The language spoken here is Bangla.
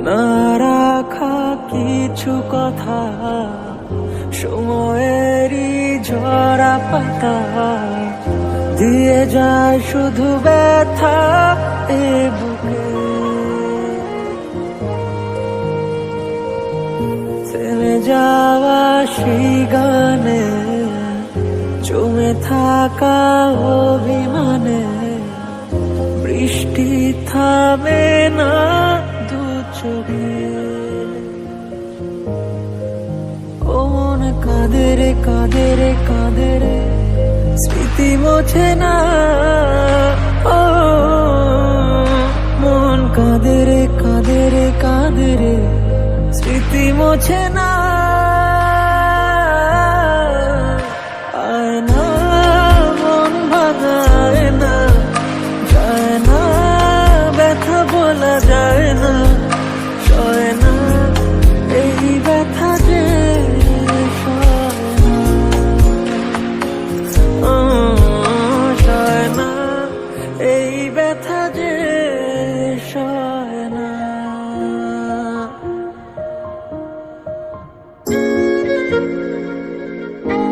না রাখা কিছু কথা সময়েরই ঝরা পাতা দিয়ে যায় শুধু ব্যথা এ বুকে। থেমে যাওয়া সেই গানে জমে থাকা অভিমানে বৃষ্টি থামে না দু চোখে। ও মন কাঁদে রে কাঁদে রে কাঁদে রে স্মৃতি মোছে না। ও মন কাঁদে রে কাঁদে রে কাঁদে রে স্মৃতি মোছে না।